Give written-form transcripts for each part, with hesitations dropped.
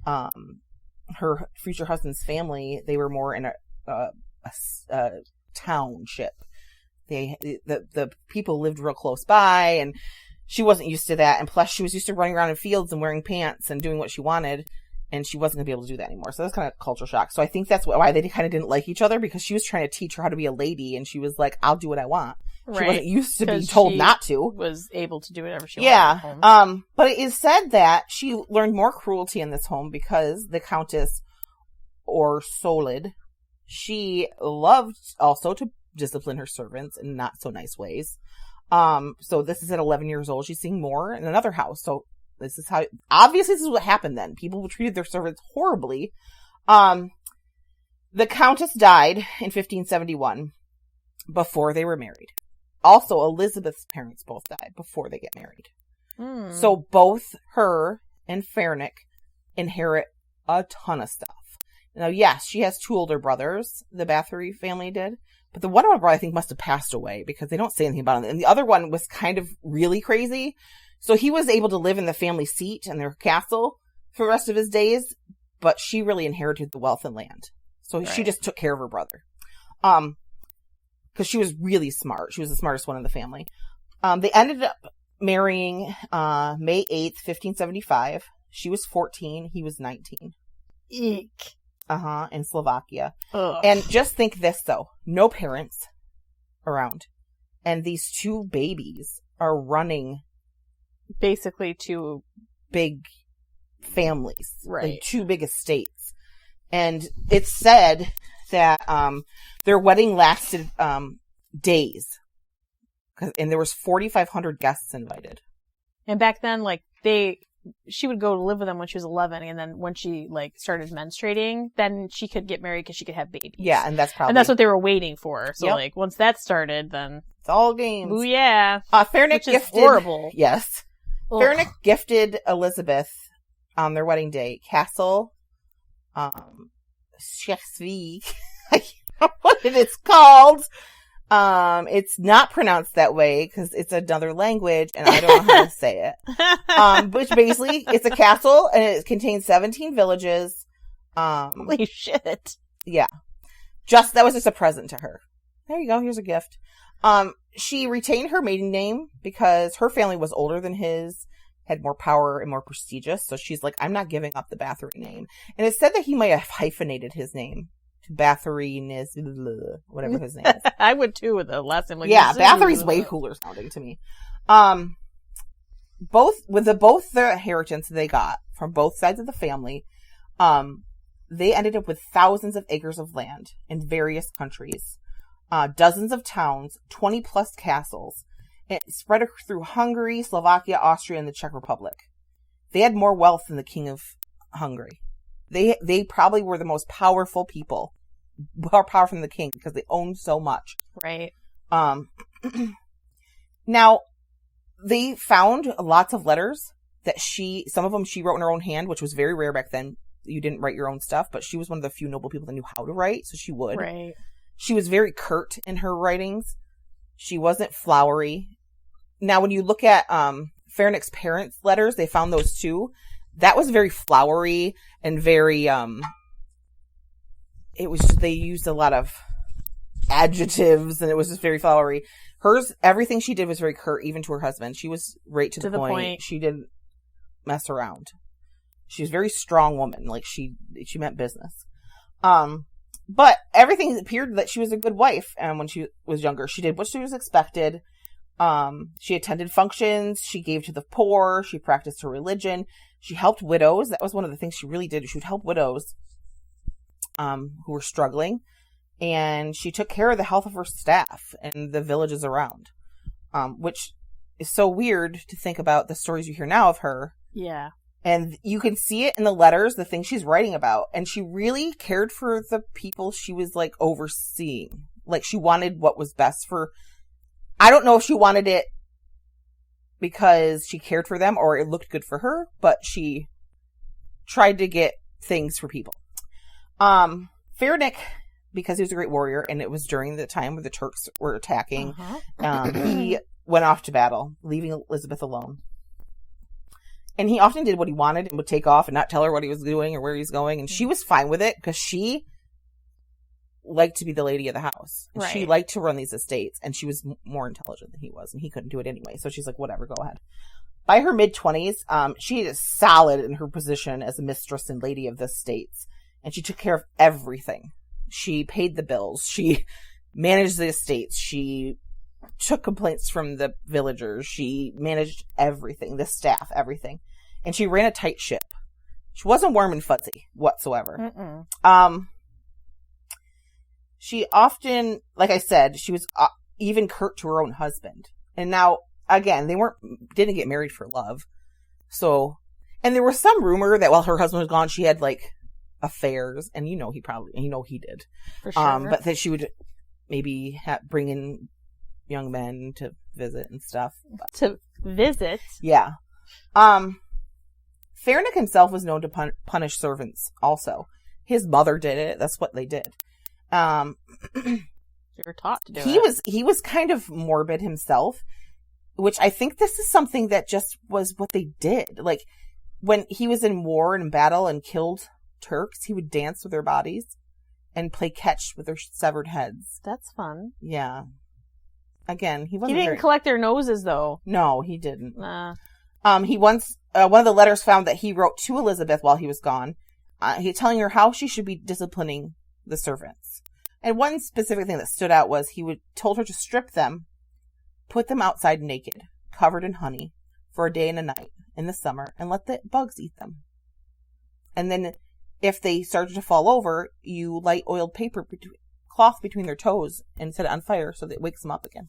her future husband's family, they were more in a township. The people lived real close by, and she wasn't used to that. And plus, she was used to running around in fields and wearing pants and doing what she wanted, and she wasn't going to be able to do that anymore. So that's kind of culture shock. So I think that's why they kind of didn't like each other, because she was trying to teach her how to be a lady, and she was like, "I'll do what I want." Right. She wasn't used to being told not to. Was able to do whatever she wanted. Yeah. But it is said that she learned more cruelty in this home because the Countess Erzsabet, she loved also to discipline her servants in not so nice ways. So this is at 11 years old. She's seeing more in another house. So this is obviously this is what happened then. People treated their servants horribly. The Countess died in 1571 before they were married. Also, Elizabeth's parents both died before they get married. So both her and Fernick inherit a ton of stuff. Now, yes, she has two older brothers, the Bathory family did, but the one older brother I think must have passed away because they don't say anything about him. And the other one was kind of really crazy. So he was able to live in the family seat in their castle for the rest of his days, but she really inherited the wealth and land. So she just took care of her brother. Because she was really smart. She was the smartest one in the family. They ended up marrying May 8th, 1575. She was 14. He was 19. Eek. In Slovakia. Ugh. And just think this, though. No parents around. And these two babies are running basically two big families. Right. Like two big estates. And it's said that their wedding lasted days. And there was 4,500 guests invited. And back then, like, she would go to live with them when she was 11, and then when she, like, started menstruating, then she could get married because she could have babies. Yeah, and that's what they were waiting for. So, like, once that started, then... It's all games. Ooh, yeah. Fernick gifted... horrible. Yes. Ugh. Fernick gifted Elizabeth on their wedding day Castle Chesvy. I can't remember what it's called. It's not pronounced that way because it's another language and I don't know how to say it. Which basically, it's a castle and it contains 17 villages. Holy shit. Yeah. That was just a present to her. There you go. Here's a gift. She retained her maiden name because her family was older than his, had more power and more prestigious. So she's like, I'm not giving up the Bathory name. And it's said that he might have hyphenated his name. Bathory, whatever his name is. I would too with the last name. Like, yeah, Bathory's way cooler sounding to me. Both the inheritance they got from both sides of the family, they ended up with thousands of acres of land in various countries, dozens of towns, 20 plus castles. It spread through Hungary, Slovakia, Austria, and the Czech Republic. They had more wealth than the king of Hungary. They probably were the most powerful people, more powerful than the king because they owned so much. Right. Now, they found lots of letters that some of them she wrote in her own hand, which was very rare back then. You didn't write your own stuff, but she was one of the few noble people that knew how to write, so she would. Right. She was very curt in her writings. She wasn't flowery. Now, when you look at Fernick's parents' letters, they found those too. That was very flowery and very, they used a lot of adjectives and it was just very flowery. Hers, everything she did was very curt, even to her husband. She was right to the point. She didn't mess around. She was a very strong woman. Like, she meant business. But everything appeared that she was a good wife. And when she was younger, she did what she was expected. She attended functions. She gave to the poor. She practiced her religion. She helped widows. That was one of the things she really did. She would help widows who were struggling. And she took care of the health of her staff and the villages around, which is so weird to think about the stories you hear now of her. Yeah. And you can see it in the letters, the things she's writing about. And she really cared for the people she was, like, overseeing. Like, she wanted what was best for... I don't know if she wanted it because she cared for them or it looked good for her, but she tried to get things for people. Fernick, because he was a great warrior, and it was during the time where the Turks were attacking, he went off to battle, leaving Elizabeth alone. And he often did what he wanted and would take off and not tell her what he was doing or where he's going. And she was fine with it because she liked to be the lady of the house. And she liked to run these estates. And she was more intelligent than he was. And he couldn't do it anyway. So she's like, whatever, go ahead. By her mid-20s, she is solid in her position as a mistress and lady of the estates. And she took care of everything. She paid the bills. She managed the estates. She took complaints from the villagers. She managed everything, the staff, everything. And she ran a tight ship. She wasn't warm and fuzzy whatsoever. She often, like I said, she was even curt to her own husband. And now, again, didn't get married for love. So, and there was some rumor that while her husband was gone, she had like affairs. And he did. For sure. But that she would maybe bring in young men to visit and stuff. To visit? Yeah. Fernick himself was known to punish servants also. His mother did it. That's what they did. You were taught to do it. He was kind of morbid himself, which I think this is something that just was what they did. Like, when he was in war and battle and killed Turks, he would dance with their bodies and play catch with their severed heads. That's fun. Yeah. Again, he didn't collect their noses, though. No, he didn't. He once, one of the letters found that he wrote to Erzsabet while he was gone, he telling her how she should be disciplining the servants. And one specific thing that stood out was told her to strip them, put them outside naked, covered in honey, for a day and a night in the summer, and let the bugs eat them. And then, if they started to fall over, you light oiled cloth between their toes and set it on fire so that it wakes them up again.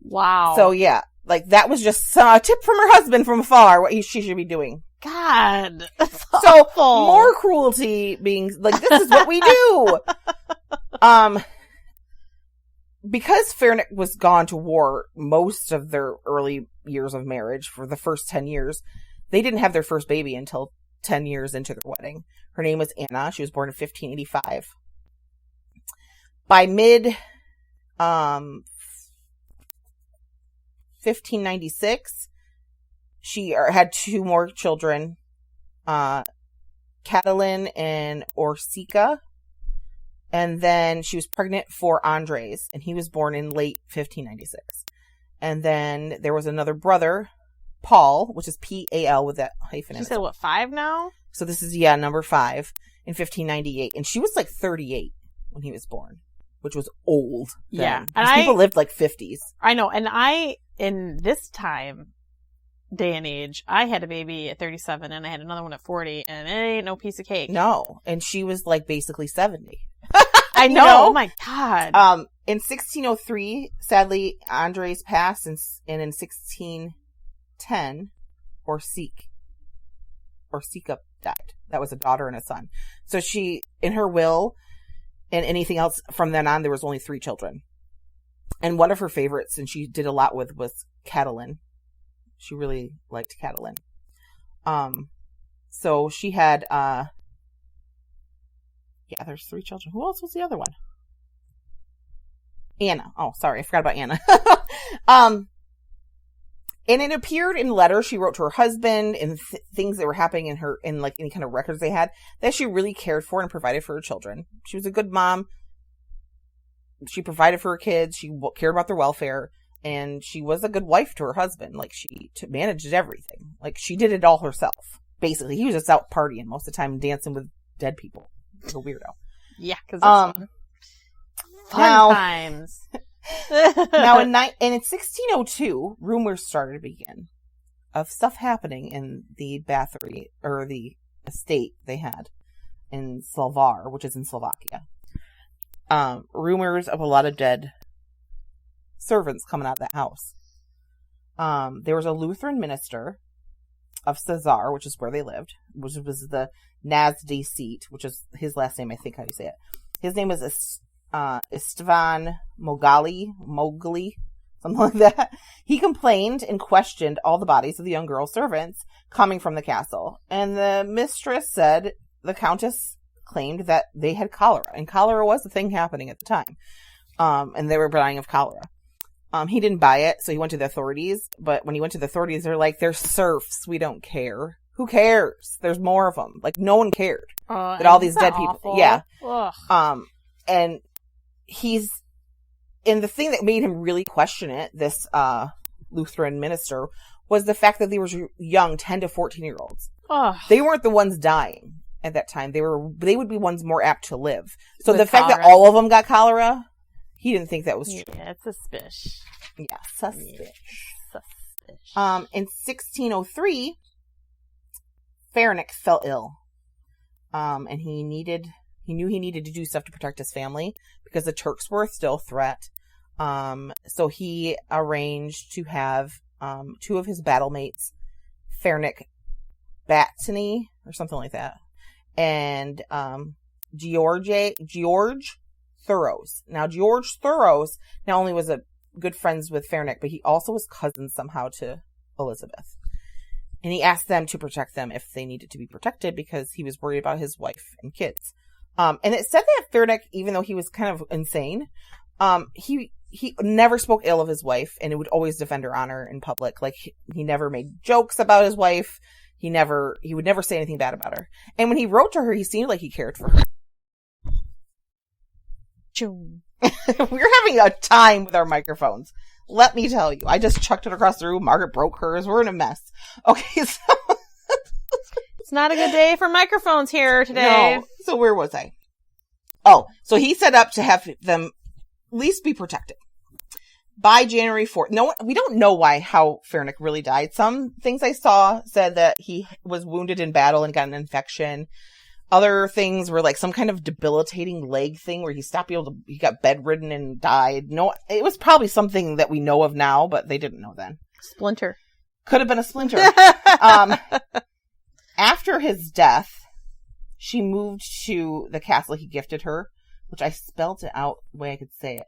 Wow. So yeah, like that was just a tip from her husband from afar, what she should be doing. God. That's so awful. More cruelty being like, this is what we do. Because Fernick was gone to war most of their early years of marriage, for the first 10 years, they didn't have their first baby until 10 years into their wedding. Her name was Anna. She was born in 1585. By mid 1596, she had two more children, Catalin and Orsica. And then she was pregnant for Andres, and he was born in late 1596. And then there was another brother, Paul, which is P-A-L with that hyphen in it. She said, what, 5 now? So this is, number 5 in 1598. And she was like 38 when he was born, which was old then. Yeah. And people lived like 50s. I know. And in this day and age, I had a baby at 37 and I had another one at 40, and it ain't no piece of cake. No. And she was like basically 70. I know. Oh my God. In 1603, sadly, Andres passed, and in 1610, Orsica died. That was a daughter and a son. So she, in her will, and anything else from then on, there was only 3 children. And one of her favorites, and she did a lot with, was Catalin. She really liked Catalin. So she had, there's 3 children. Who else was the other one? Anna. Oh, sorry. I forgot about Anna. And it appeared in letters she wrote to her husband and things that were happening in like any kind of records they had, that she really cared for and provided for her children. She was a good mom. She provided for her kids. She cared about their welfare, and she was a good wife to her husband. Like, she managed everything. Like, she did it all herself. Basically, he was just out partying most of the time, dancing with dead people. Like a weirdo. Yeah, because fun times. Now, in 1602, rumors started to begin of stuff happening in the Bathory, or the estate they had in Salvar, which is in Slovakia. Rumors of a lot of dead servants coming out of that house. There was a Lutheran minister of Cesar, which is where they lived, which was the Nazdi seat, which is his last name, I think how you say it. His name is Istvan Mogli, something like that. He complained and questioned all the bodies of the young girl servants coming from the castle. And the mistress said the Countess claimed that they had cholera. And cholera was the thing happening at the time. And they were dying of cholera. He didn't buy it, so he went to the authorities. But when he went to the authorities, they're like, they're serfs. We don't care. Who cares? There's more of them. Like, no one cared that all these dead people. Awful? Yeah. Ugh. And and the thing that made him really question it, this Lutheran minister, was the fact that they were young, 10 to 14-year-olds. Ugh. They weren't the ones dying at that time. They would be ones more apt to live. So With the fact cholera. that all of them got cholera, he didn't think that was true. Yeah, it's suspicious. Yeah, suspicious. Suspicious. In 1603, Fahrenich fell ill. And he knew he needed to do stuff to protect his family because the Turks were still a threat. So he arranged to have two of his battle mates, Fahrenich Bathory or something like that, and George Thurows. Now, George Thurows not only was a good friends with Fahrenich, but he also was cousin somehow to Erzsabet. And he asked them to protect them if they needed to be protected because he was worried about his wife and kids. And it said that Fahrenich, even though he was kind of insane, he never spoke ill of his wife and it would always defend her honor in public. Like, he never made jokes about his wife. He would never say anything bad about her. And when he wrote to her, he seemed like he cared for her. We're having a time with our microphones. Let me tell you. I just chucked it across the room. Margaret broke hers. We're in a mess. Okay, so... It's not a good day for microphones here today. No. So where was I? Oh, so he set up to have them at least be protected. By January 4th, we don't know how Fahrenich really died. Some things I saw said that he was wounded in battle and got an infection. Other things were like some kind of debilitating leg thing where he got bedridden and died. No, it was probably something that we know of now, but they didn't know then. Splinter. Could have been a splinter. After his death, she moved to the castle he gifted her, which I spelled it out the way I could say it.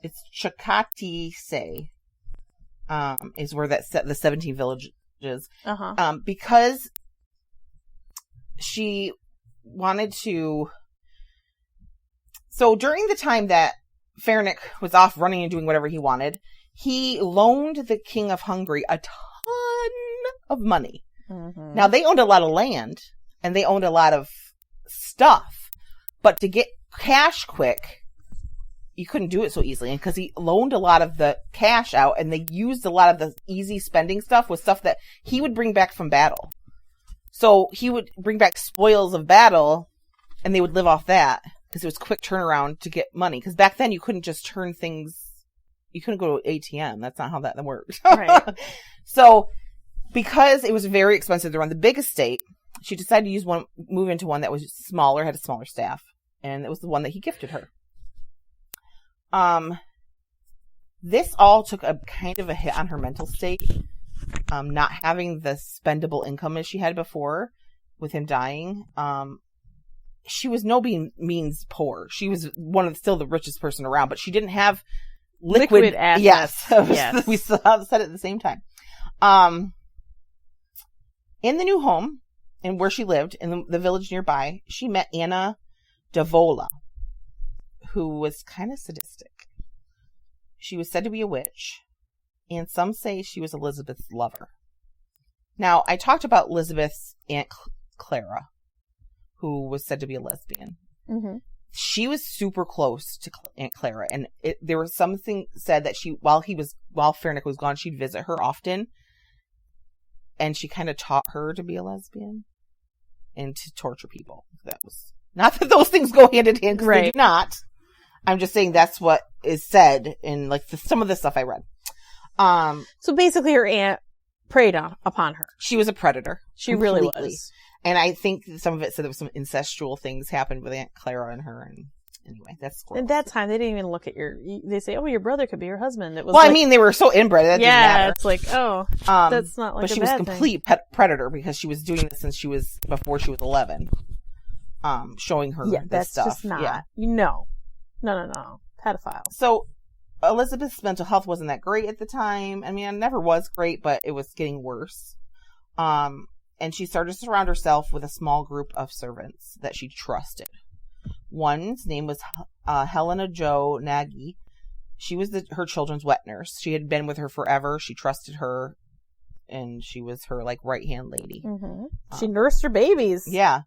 It's Chakati-se, is where the 17 villages. Because she wanted to... So during the time that Fahrenich was off running and doing whatever he wanted, he loaned the king of Hungary a ton of money. Mm-hmm. Now, they owned a lot of land, and they owned a lot of stuff, but to get cash quick, you couldn't do it so easily. And because he loaned a lot of the cash out, and they used a lot of the easy spending stuff with stuff that he would bring back from battle. So he would bring back spoils of battle, and they would live off that, because it was quick turnaround to get money. Because back then, you couldn't just turn things... You couldn't go to ATM. That's not how that worked. Right. So... Because it was very expensive to run the big estate, she decided to move into one that was smaller, had a smaller staff, and it was the one that he gifted her. This all took a kind of a hit on her mental state, not having the spendable income as she had before with him dying. She was no means poor. She was still the richest person around, but she didn't have liquid assets. Yes. We said it at the same time. In the new home, and where she lived, in the village nearby, she met Anna Davola, who was kind of sadistic. She was said to be a witch, and some say she was Elizabeth's lover. Now, I talked about Elizabeth's Aunt Clara, who was said to be a lesbian. Mm-hmm. She was super close to Aunt Clara, and there was something said that while Fahrenich was gone, she'd visit her often. And she kind of taught her to be a lesbian and to torture people. That was not that those things go hand in hand, because they do not. I'm just saying that's what is said in like some of the stuff I read. So basically, her aunt preyed upon her. She was a predator. She really completely was. And I think some of it said there was some incestual things happened with Aunt Clara and her. And anyway, that's gross. At that time, they didn't even look at they say, oh, your brother could be your husband. It was I mean, they were so inbred. That didn't matter. It's like, that's not like but she was a complete predator because she was doing this since before she was 11. Showing her this stuff. Just not. No. Pedophile. So, Elizabeth's mental health wasn't that great at the time. I mean, it never was great, but it was getting worse. And she started to surround herself with a small group of servants that she trusted. One's name was Helena Jo Nagy. She was her children's wet nurse. She had been with her forever. She trusted her, and she was her like right hand lady. She nursed her babies. Yeah.